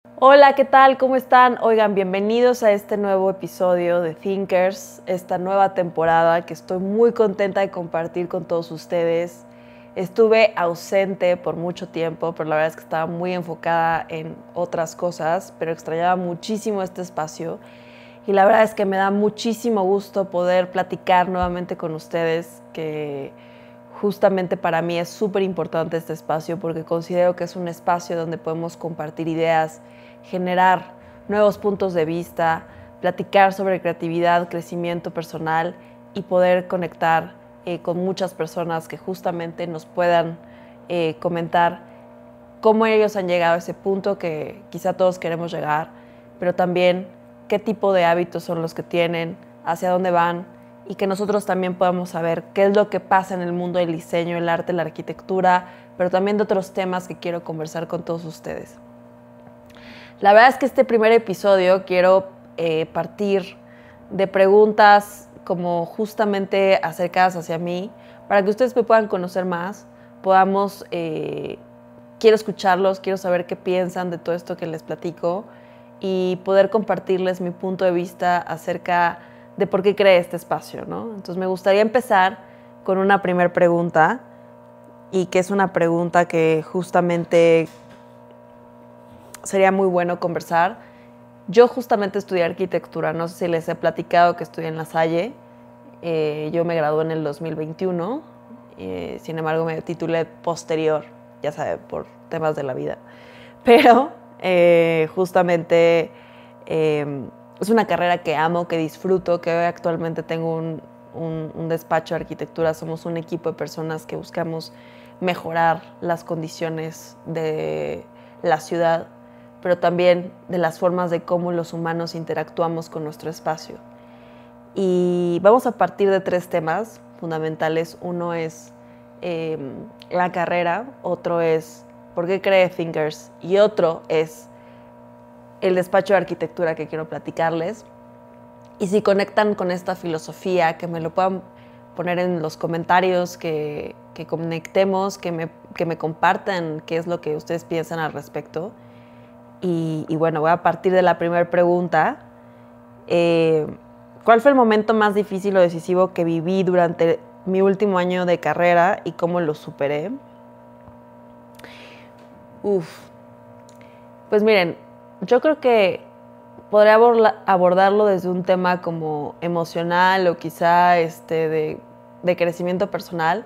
Hola, ¿qué tal? ¿Cómo están? Oigan, bienvenidos a este nuevo episodio de Thinkers, esta nueva temporada que estoy muy contenta de compartir con todos ustedes. Estuve ausente por mucho tiempo, pero la verdad es que estaba muy enfocada en otras cosas, pero extrañaba muchísimo este espacio y la verdad es que me da muchísimo gusto poder platicar nuevamente con ustedes, que justamente para mí es súper importante este espacio porque considero que es un espacio donde podemos compartir ideas, generar nuevos puntos de vista, platicar sobre creatividad, crecimiento personal y poder conectar con muchas personas que justamente nos puedan comentar cómo ellos han llegado a ese punto que quizá todos queremos llegar, pero también qué tipo de hábitos son los que tienen, hacia dónde van, y que nosotros también podamos saber qué es lo que pasa en el mundo del diseño, el arte, la arquitectura, pero también de otros temas que quiero conversar con todos ustedes. La verdad es que este primer episodio quiero partir de preguntas como justamente acercadas hacia mí, para que ustedes me puedan conocer más, podamos, quiero escucharlos, quiero saber qué piensan de todo esto que les platico y poder compartirles mi punto de vista acerca de por qué creé este espacio, ¿no? Entonces me gustaría empezar con una primera pregunta, y que es una pregunta que justamente sería muy bueno conversar. Yo justamente estudié arquitectura, no sé si les he platicado que estudié en La Salle. Yo me gradué en el 2021, sin embargo me titulé posterior, ya saben, por temas de la vida. Pero justamente es una carrera que amo, que disfruto, que hoy actualmente tengo un despacho de arquitectura. Somos un equipo de personas que buscamos mejorar las condiciones de la ciudad, pero también de las formas de cómo los humanos interactuamos con nuestro espacio. Y vamos a partir de tres temas fundamentales. Uno es la carrera, otro es por qué creé Thinkers y otro es el despacho de arquitectura que quiero platicarles. Y si conectan con esta filosofía, que me lo puedan poner en los comentarios, que conectemos, que me compartan qué es lo que ustedes piensan al respecto. Y bueno, voy a partir de la primera pregunta. ¿Cuál fue el momento más difícil o decisivo que viví durante mi último año de carrera y cómo lo superé? Pues miren, yo creo que podría abordarlo desde un tema como emocional o quizá de crecimiento personal,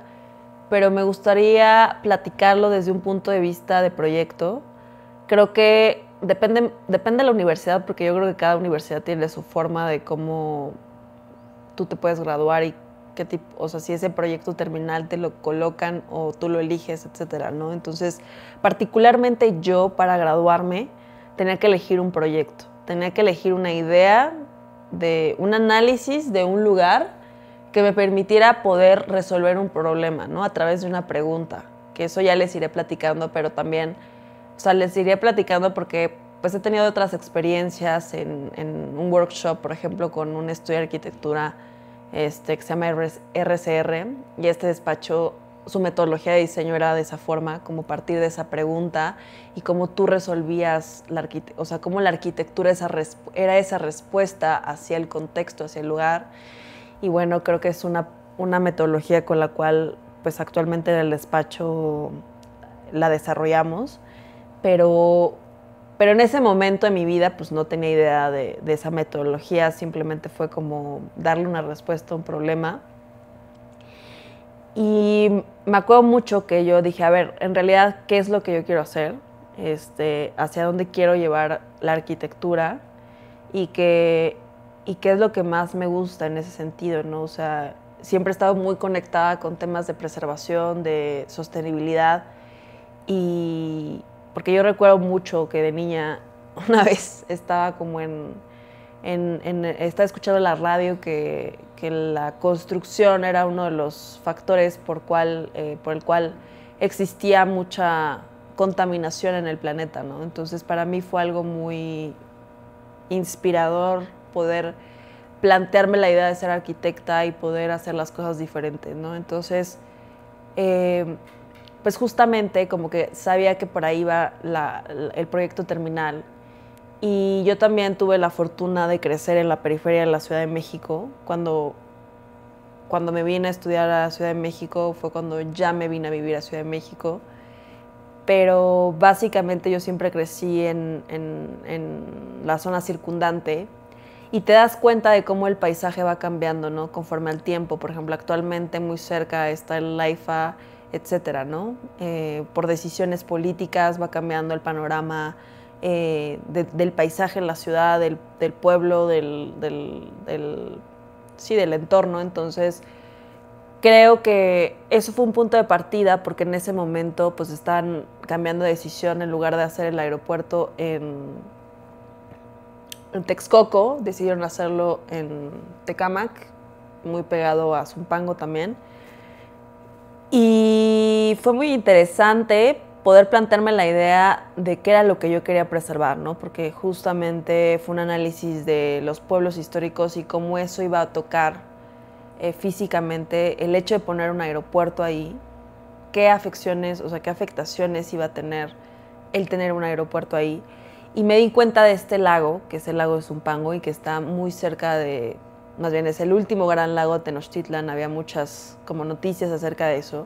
pero me gustaría platicarlo desde un punto de vista de proyecto. Creo que depende de la universidad, porque yo creo que cada universidad tiene su forma de cómo tú te puedes graduar y qué tipo, o sea, si ese proyecto terminal te lo colocan o tú lo eliges, etcétera, ¿no? Entonces, particularmente yo, para graduarme, tenía que elegir un proyecto, tenía que elegir una idea de un análisis de un lugar que me permitiera poder resolver un problema, ¿no? A través de una pregunta, que eso ya les iré platicando, pero también, o sea, les iré platicando porque pues he tenido otras experiencias en un workshop, por ejemplo, con un estudio de arquitectura que se llama RCR, y este despacho, su metodología de diseño era de esa forma, como partir de esa pregunta y cómo tú resolvías o sea, cómo la arquitectura era esa respuesta hacia el contexto, hacia el lugar. Y bueno, creo que es una metodología con la cual pues actualmente en el despacho la desarrollamos, pero en ese momento de mi vida pues no tenía idea de esa metodología, simplemente fue como darle una respuesta a un problema. Y me acuerdo mucho que yo dije, a ver, en realidad, ¿qué es lo que yo quiero hacer? Hacia dónde quiero llevar la arquitectura y qué es lo que más me gusta en ese sentido, ¿no? O sea, siempre he estado muy conectada con temas de preservación, de sostenibilidad, y porque yo recuerdo mucho que de niña una vez estaba como estaba escuchando la radio que la construcción era uno de los factores por el cual existía mucha contaminación en el planeta, ¿no? Entonces para mí fue algo muy inspirador poder plantearme la idea de ser arquitecta y poder hacer las cosas diferentes, ¿no? Entonces, pues justamente como que sabía que por ahí iba el proyecto terminal Y yo también tuve la fortuna de crecer en la periferia de la Ciudad de México. Cuando me vine a estudiar a la Ciudad de México fue cuando ya me vine a vivir a Ciudad de México. Pero básicamente yo siempre crecí en la zona circundante y te das cuenta de cómo el paisaje va cambiando, ¿no? Conforme al tiempo. Por ejemplo, actualmente muy cerca está el Laifa, etcétera, ¿no? Por decisiones políticas va cambiando el panorama del paisaje en la ciudad, del pueblo, sí, del entorno. Entonces, creo que eso fue un punto de partida porque en ese momento pues están cambiando de decisión. En lugar de hacer el aeropuerto en Texcoco, decidieron hacerlo en Tecámac, muy pegado a Zumpango también. Y fue muy interesante poder plantearme la idea de qué era lo que yo quería preservar, ¿no? Porque justamente fue un análisis de los pueblos históricos y cómo eso iba a tocar físicamente el hecho de poner un aeropuerto ahí, qué afectaciones iba a tener el tener un aeropuerto ahí. Y me di cuenta de este lago, que es el lago de Zumpango y que está muy cerca de, más bien es el último gran lago de Tenochtitlan, había muchas como noticias acerca de eso.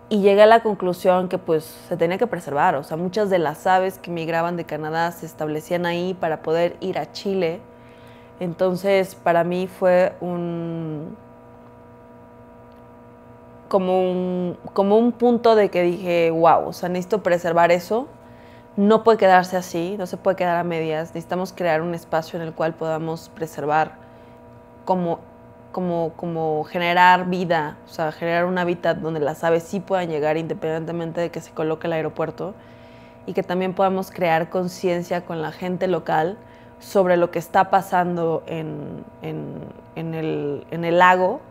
Y llegué a la conclusión que pues se tenía que preservar, o sea, muchas de las aves que migraban de Canadá se establecían ahí para poder ir a Chile. Entonces, para mí fue como un punto de que dije, wow, o sea, necesito preservar eso. No puede quedarse así, no se puede quedar a medias. Necesitamos crear un espacio en el cual podamos preservar, como generar vida, o sea, generar un hábitat donde las aves sí puedan llegar independientemente de que se coloque el aeropuerto, y que también podamos crear conciencia con la gente local sobre lo que está pasando en el lago.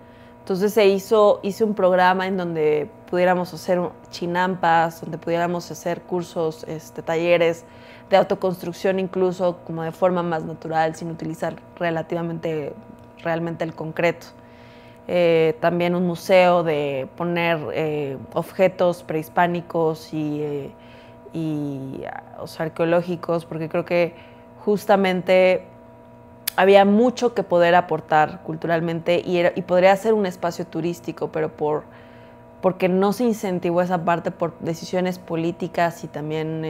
Entonces hice un programa en donde pudiéramos hacer chinampas, donde pudiéramos hacer cursos, talleres de autoconstrucción, incluso como de forma más natural, sin utilizar realmente el concreto. También un museo de poner objetos prehispánicos y o sea, arqueológicos, porque creo que justamente había mucho que poder aportar culturalmente y podría ser un espacio turístico, pero porque no se incentivó esa parte por decisiones políticas y también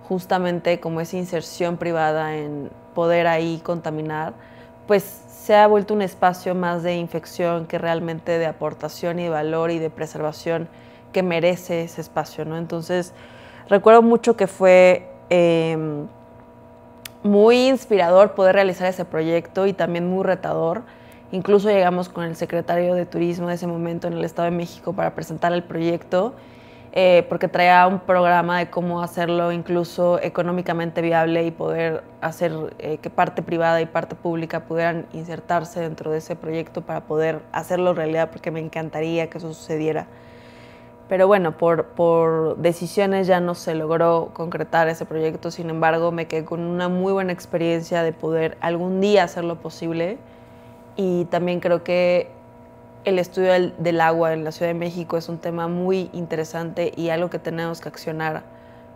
justamente como esa inserción privada en poder ahí contaminar, pues se ha vuelto un espacio más de infección que realmente de aportación y de valor y de preservación que merece ese espacio, ¿no? Entonces, recuerdo mucho que fue muy inspirador poder realizar ese proyecto y también muy retador. Incluso llegamos con el secretario de Turismo de ese momento en el Estado de México para presentar el proyecto, porque traía un programa de cómo hacerlo incluso económicamente viable y poder hacer que parte privada y parte pública pudieran insertarse dentro de ese proyecto para poder hacerlo realidad, porque me encantaría que eso sucediera. Pero bueno, por decisiones ya no se logró concretar ese proyecto. Sin embargo, me quedé con una muy buena experiencia de poder algún día hacerlo posible. Y también creo que el estudio del agua en la Ciudad de México es un tema muy interesante y algo que tenemos que accionar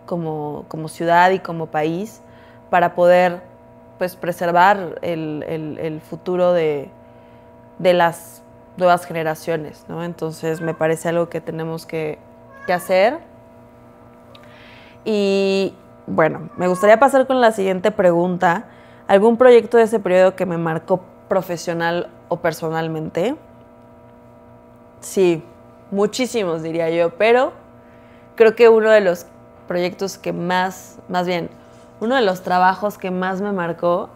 como ciudad y como país para poder pues, preservar el futuro de las nuevas generaciones, ¿no? Entonces me parece algo que tenemos que hacer. Y bueno, me gustaría pasar con la siguiente pregunta. ¿Algún proyecto de ese periodo que me marcó profesional o personalmente? Sí, muchísimos diría yo, pero creo que uno de los proyectos que más bien, uno de los trabajos que más me marcó,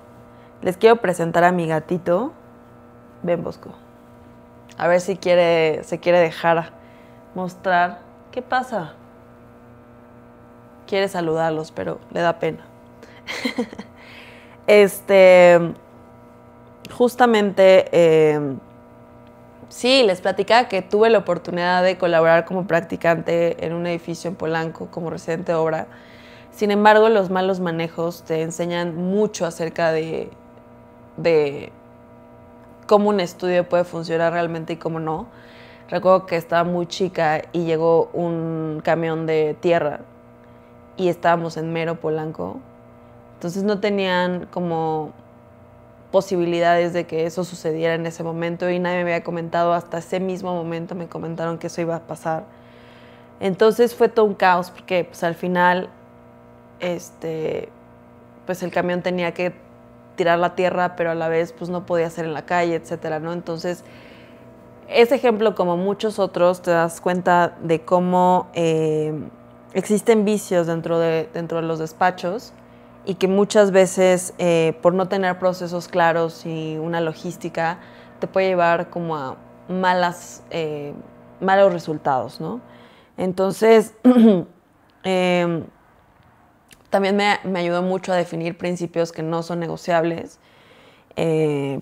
les quiero presentar a mi gatito. Ven, Bosco. A ver si se quiere dejar mostrar. ¿Qué pasa? Quiere saludarlos, pero le da pena. Justamente, sí, les platicaba que tuve la oportunidad de colaborar como practicante en un edificio en Polanco como residente de obra. Sin embargo, los malos manejos te enseñan mucho acerca de cómo un estudio puede funcionar realmente y cómo no. Recuerdo que estaba muy chica y llegó un camión de tierra y estábamos en mero Polanco, Entonces no tenían como posibilidades de que eso sucediera en ese momento y nadie me había comentado, hasta ese mismo momento me comentaron que eso iba a pasar. Entonces fue todo un caos porque pues al final pues el camión tenía que tirar la tierra, pero a la vez pues no podía ser en la calle, etcétera, ¿no? Entonces ese ejemplo, como muchos otros, te das cuenta de cómo existen vicios dentro de los despachos y que muchas veces por no tener procesos claros y una logística te puede llevar como a malos resultados, ¿no? Entonces también me ayudó mucho a definir principios que no son negociables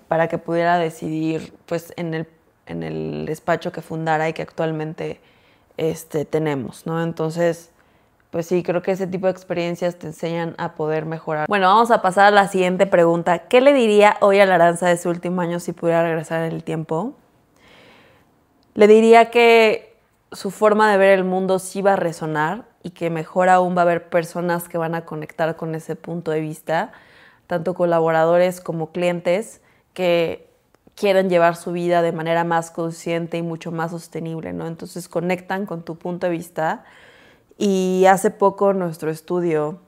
para que pudiera decidir pues en el despacho que fundara y que actualmente tenemos, ¿no? Entonces, pues sí, creo que ese tipo de experiencias te enseñan a poder mejorar. Bueno, vamos a pasar a la siguiente pregunta. ¿Qué le diría hoy a la Aranza de su último año si pudiera regresar en el tiempo? Le diría que su forma de ver el mundo sí va a resonar y que mejor aún va a haber personas que van a conectar con ese punto de vista, tanto colaboradores como clientes que quieren llevar su vida de manera más consciente y mucho más sostenible, ¿no? Entonces conectan con tu punto de vista. Y hace poco nuestro estudio,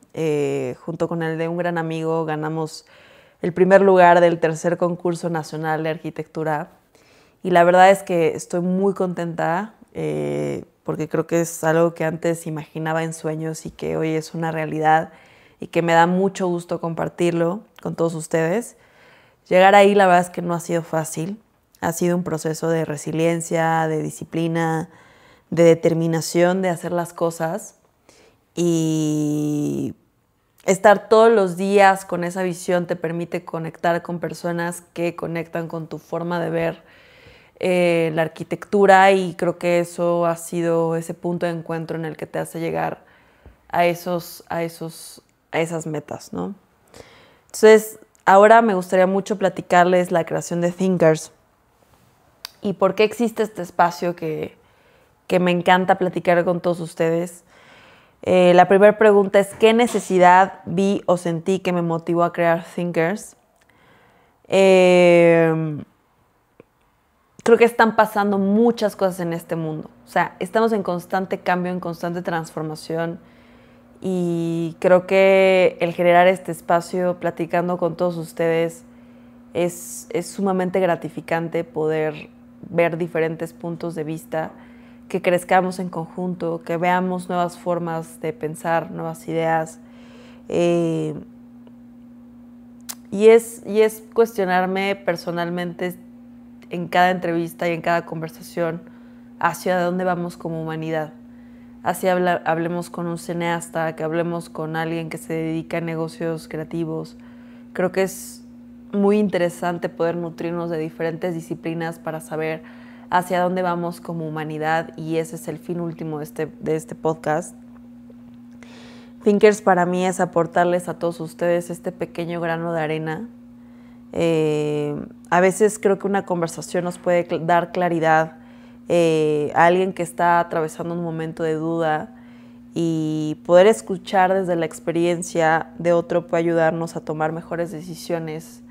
junto con el de un gran amigo, ganamos el primer lugar del tercer concurso nacional de arquitectura. Y la verdad es que estoy muy contenta porque creo que es algo que antes imaginaba en sueños y que hoy es una realidad y que me da mucho gusto compartirlo con todos ustedes. Llegar ahí la verdad es que no ha sido fácil. Ha sido un proceso de resiliencia, de disciplina, de determinación de hacer las cosas y estar todos los días con esa visión te permite conectar con personas que conectan con tu forma de ver la arquitectura y creo que eso ha sido ese punto de encuentro en el que te hace llegar a esas metas, ¿no? Entonces, ahora me gustaría mucho platicarles la creación de Thinkers y por qué existe este espacio que me encanta platicar con todos ustedes. La primera pregunta es, ¿qué necesidad vi o sentí que me motivó a crear Thinkers? Creo que están pasando muchas cosas en este mundo. O sea, estamos en constante cambio, en constante transformación y creo que el generar este espacio platicando con todos ustedes es sumamente gratificante poder ver diferentes puntos de vista, que crezcamos en conjunto, que veamos nuevas formas de pensar, nuevas ideas. Y es cuestionarme personalmente en cada entrevista y en cada conversación hacia dónde vamos como humanidad. Así hablemos con un cineasta, que hablemos con alguien que se dedica a negocios creativos. Creo que es muy interesante poder nutrirnos de diferentes disciplinas para saber hacia dónde vamos como humanidad y ese es el fin último de este podcast. Thinkers para mí es aportarles a todos ustedes este pequeño grano de arena. A veces creo que una conversación nos puede dar claridad a alguien que está atravesando un momento de duda y poder escuchar desde la experiencia de otro puede ayudarnos a tomar mejores decisiones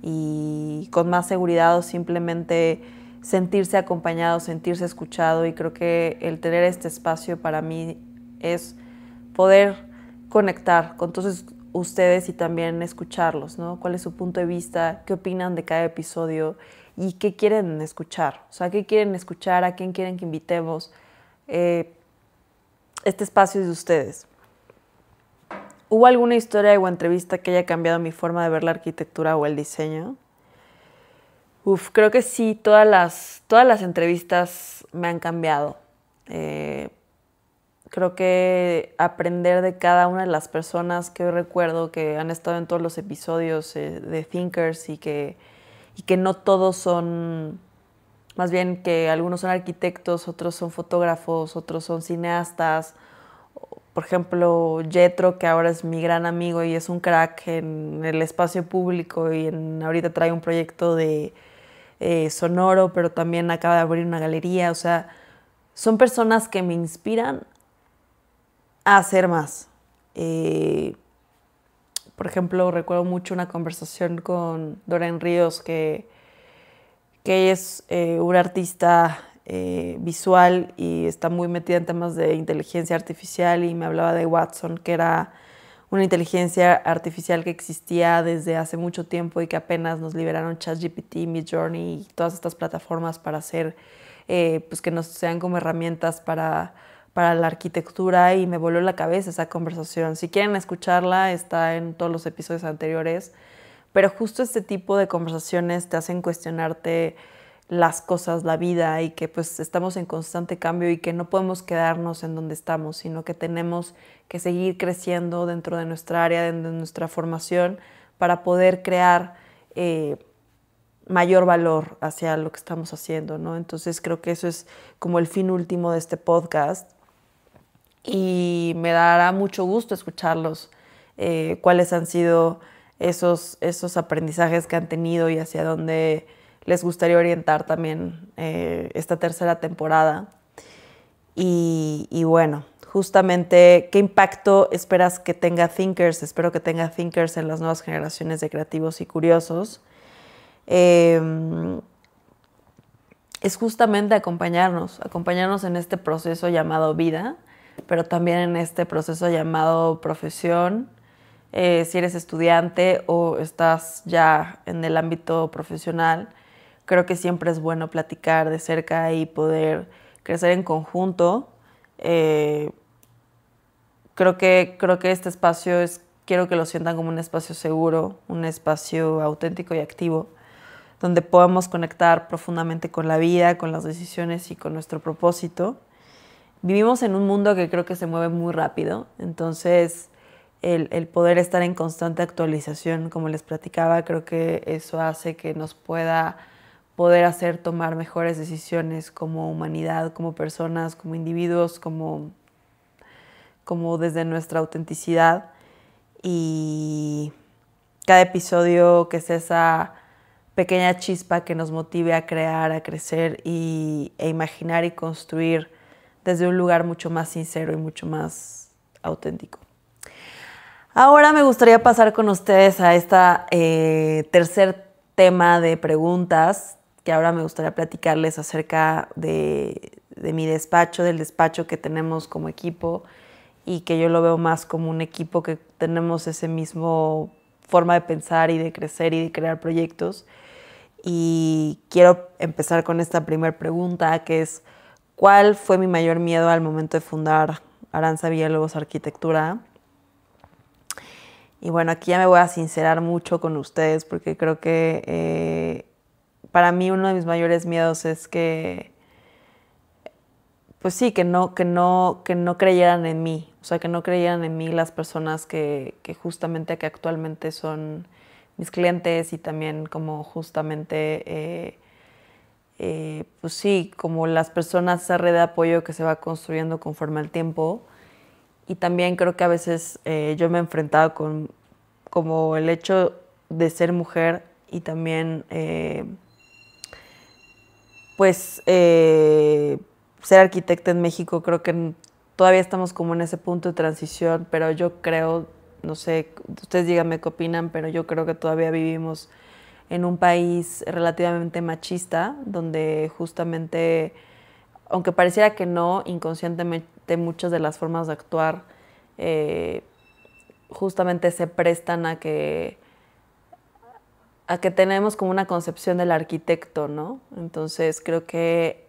y con más seguridad o simplemente sentirse acompañado, sentirse escuchado y creo que el tener este espacio para mí es poder conectar con todos ustedes y también escucharlos, ¿no? ¿Cuál es su punto de vista? ¿Qué opinan de cada episodio? ¿Y qué quieren escuchar? O sea, ¿qué quieren escuchar? ¿A quién quieren que invitemos? Este espacio es de ustedes. ¿Hubo alguna historia o entrevista que haya cambiado mi forma de ver la arquitectura o el diseño? Creo que sí, todas las entrevistas me han cambiado. Creo que aprender de cada una de las personas que hoy recuerdo que han estado en todos los episodios de Thinkers y que no todos son, más bien que algunos son arquitectos, otros son fotógrafos, otros son cineastas. Por ejemplo, Jetro, que ahora es mi gran amigo y es un crack en el espacio público y ahorita trae un proyecto de sonoro, pero también acaba de abrir una galería. O sea, son personas que me inspiran a hacer más. Por ejemplo, recuerdo mucho una conversación con Doreen Ríos, que ella es una artista visual y está muy metida en temas de inteligencia artificial, y me hablaba de Watson, que era una inteligencia artificial que existía desde hace mucho tiempo y que apenas nos liberaron ChatGPT, Midjourney y todas estas plataformas para hacer, pues que nos sean como herramientas para la arquitectura, y me voló la cabeza esa conversación. Si quieren escucharla, está en todos los episodios anteriores, pero justo este tipo de conversaciones te hacen cuestionarte las cosas, la vida, y que pues estamos en constante cambio y que no podemos quedarnos en donde estamos, sino que tenemos que seguir creciendo dentro de nuestra área, dentro de nuestra formación, para poder crear mayor valor hacia lo que estamos haciendo, ¿no? Entonces creo que eso es como el fin último de este podcast, y me dará mucho gusto escucharlos, cuáles han sido esos aprendizajes que han tenido y hacia dónde les gustaría orientar también esta tercera temporada. Y bueno, justamente, ¿qué impacto esperas que tenga Thinkers? Espero que tenga Thinkers en las nuevas generaciones de creativos y curiosos. Es justamente acompañarnos en este proceso llamado vida, pero también en este proceso llamado profesión. Si eres estudiante o estás ya en el ámbito profesional, creo que siempre es bueno platicar de cerca y poder crecer en conjunto. Creo que este espacio quiero que lo sientan como un espacio seguro, un espacio auténtico y activo, donde podamos conectar profundamente con la vida, con las decisiones y con nuestro propósito. Vivimos en un mundo que creo que se mueve muy rápido, entonces el poder estar en constante actualización, como les platicaba, creo que eso hace que nos pueda poder hacer tomar mejores decisiones como humanidad, como personas, como individuos, como desde nuestra autenticidad. Y cada episodio que sea esa pequeña chispa que nos motive a crear, a crecer e imaginar y construir desde un lugar mucho más sincero y mucho más auténtico. Ahora me gustaría pasar con ustedes a esta tercer tema de preguntas, que ahora me gustaría platicarles acerca de mi despacho, del despacho que tenemos como equipo, y que yo lo veo más como un equipo que tenemos ese mismo forma de pensar y de crecer y de crear proyectos. Y quiero empezar con esta primera pregunta, que es: ¿cuál fue mi mayor miedo al momento de fundar Aranza Villalobos Arquitectura? Y bueno, aquí ya me voy a sincerar mucho con ustedes, porque creo que para mí uno de mis mayores miedos es que, pues sí, que no creyeran en mí. O sea, que no creyeran en mí las personas que justamente que actualmente son mis clientes, y también como justamente, pues sí, como las personas, esa red de apoyo que se va construyendo conforme al tiempo. Y también creo que a veces yo me he enfrentado con como el hecho de ser mujer, y también ser arquitecta en México. Creo que todavía estamos como en ese punto de transición, pero yo creo, no sé, ustedes díganme qué opinan, pero yo creo que todavía vivimos en un país relativamente machista, donde justamente, aunque pareciera que no, inconscientemente muchas de las formas de actuar justamente se prestan a que tenemos como una concepción del arquitecto, ¿no? Entonces creo que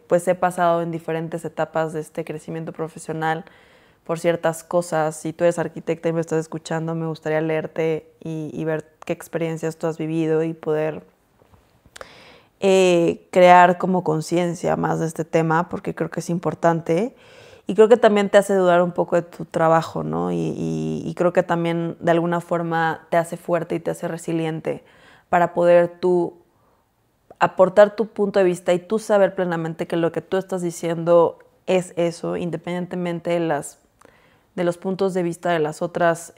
pues he pasado en diferentes etapas de este crecimiento profesional por ciertas cosas. Si tú eres arquitecta y me estás escuchando, me gustaría leerte y ver qué experiencias tú has vivido, y poder crear como conciencia más de este tema, porque creo que es importante. Y creo que también te hace dudar un poco de tu trabajo, ¿no? Y creo que también de alguna forma te hace fuerte y te hace resiliente para poder tú aportar tu punto de vista y tú saber plenamente que lo que tú estás diciendo es eso, independientemente de los puntos de vista de las otras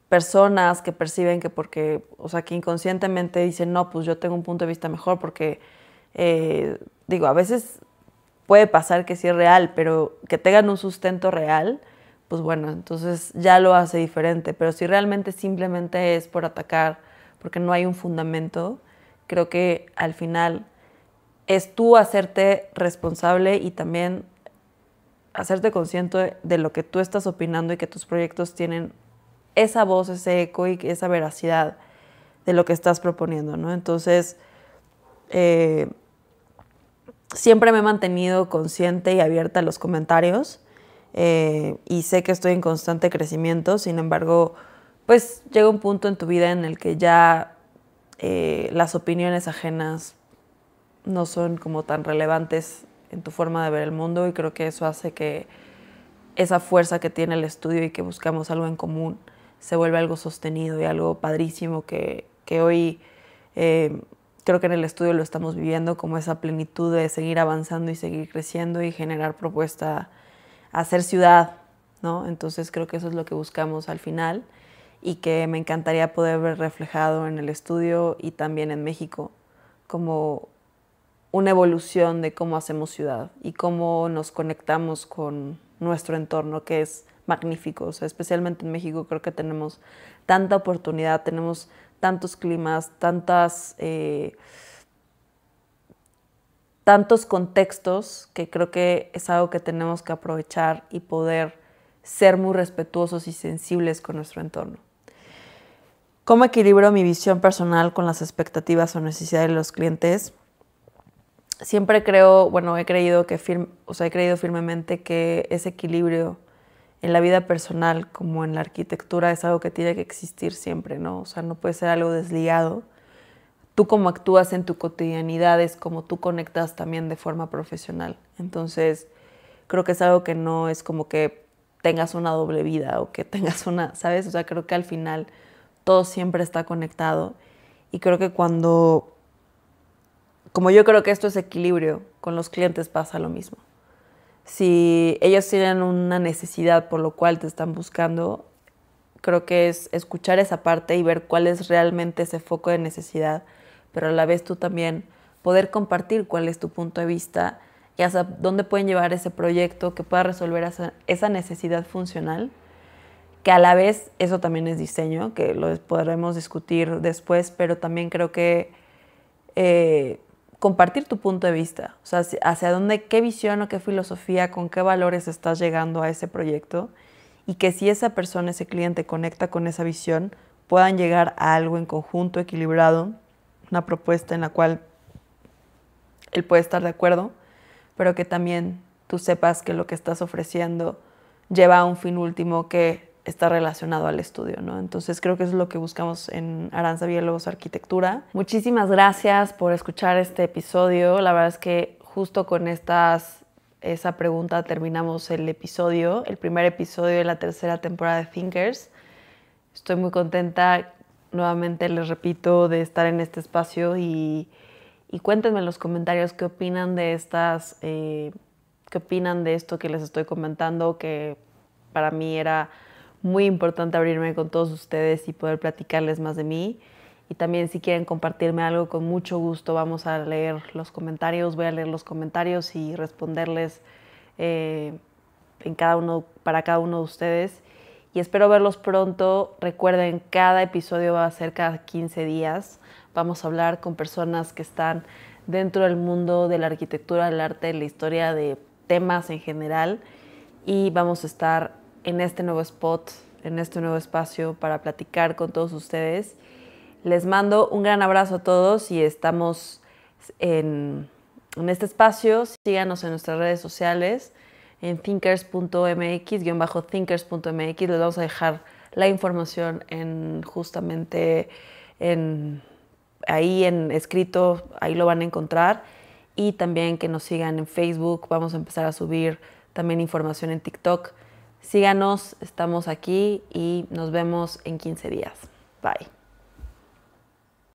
personas que perciben que porque, o sea, que inconscientemente dicen, no, pues yo tengo un punto de vista mejor porque, digo, a veces puede pasar que sí es real, pero que tengan un sustento real, pues bueno, entonces ya lo hace diferente. Pero si realmente simplemente es por atacar, porque no hay un fundamento, creo que al final es tú hacerte responsable y también hacerte consciente de lo que tú estás opinando y que tus proyectos tienen esa voz, ese eco y esa veracidad de lo que estás proponiendo, ¿no? Entonces, siempre me he mantenido consciente y abierta a los comentarios y sé que estoy en constante crecimiento. Sin embargo, pues llega un punto en tu vida en el que ya las opiniones ajenas no son como tan relevantes en tu forma de ver el mundo, y creo que eso hace que esa fuerza que tiene el estudio y que buscamos algo en común se vuelve algo sostenido y algo padrísimo que hoy creo que en el estudio lo estamos viviendo, como esa plenitud de seguir avanzando y seguir creciendo y generar propuesta a hacer ciudad, ¿no? Entonces creo que eso es lo que buscamos al final y que me encantaría poder ver reflejado en el estudio y también en México, como una evolución de cómo hacemos ciudad y cómo nos conectamos con nuestro entorno, que es magnífico. O sea, especialmente en México creo que tenemos tanta oportunidad, tenemos tantos climas, tantos contextos, que creo que es algo que tenemos que aprovechar y poder ser muy respetuosos y sensibles con nuestro entorno. ¿Cómo equilibro mi visión personal con las expectativas o necesidades de los clientes? Siempre creo, bueno, he creído firmemente que ese equilibrio en la vida personal como en la arquitectura es algo que tiene que existir siempre, ¿no? O sea, no puede ser algo desligado. Tú como actúas en tu cotidianidad es como tú conectas también de forma profesional. Entonces, creo que es algo que no es como que tengas una doble vida o que tengas una, ¿sabes? O sea, creo que al final todo siempre está conectado, y creo que como yo creo que esto es equilibrio, con los clientes pasa lo mismo. Si ellos tienen una necesidad por lo cual te están buscando, creo que es escuchar esa parte y ver cuál es realmente ese foco de necesidad, pero a la vez tú también poder compartir cuál es tu punto de vista y hasta dónde pueden llevar ese proyecto que pueda resolver esa necesidad funcional, que a la vez eso también es diseño, que lo podremos discutir después, pero también creo que compartir tu punto de vista, o sea, hacia dónde, qué visión o qué filosofía, con qué valores estás llegando a ese proyecto, y que si esa persona, ese cliente conecta con esa visión, puedan llegar a algo en conjunto, equilibrado, una propuesta en la cual él puede estar de acuerdo, pero que también tú sepas que lo que estás ofreciendo lleva a un fin último que está relacionado al estudio, ¿no? Entonces creo que eso es lo que buscamos en Aranza Villalobos Arquitectura. Muchísimas gracias por escuchar este episodio. La verdad es que justo con esa pregunta terminamos el primer episodio de la tercera temporada de Thinkers. Estoy muy contenta, nuevamente les repito, de estar en este espacio y cuéntenme en los comentarios qué opinan de qué opinan de esto que les estoy comentando, que para mí era muy importante abrirme con todos ustedes y poder platicarles más de mí. Y también si quieren compartirme algo, con mucho gusto vamos a leer los comentarios. Voy a leer los comentarios y responderles para cada uno de ustedes. Y espero verlos pronto. Recuerden, cada episodio va a ser cada 15 días. Vamos a hablar con personas que están dentro del mundo de la arquitectura, del arte, de la historia, de temas en general. Y vamos a estar en este nuevo spot, en este nuevo espacio para platicar con todos ustedes. Les mando un gran abrazo a todos y estamos en este espacio. Síganos en nuestras redes sociales, en thinkers.mx, Les vamos a dejar la información ahí en escrito, ahí lo van a encontrar. Y también que nos sigan en Facebook. Vamos a empezar a subir también información en TikTok. Síganos, estamos aquí y nos vemos en 15 días. Bye.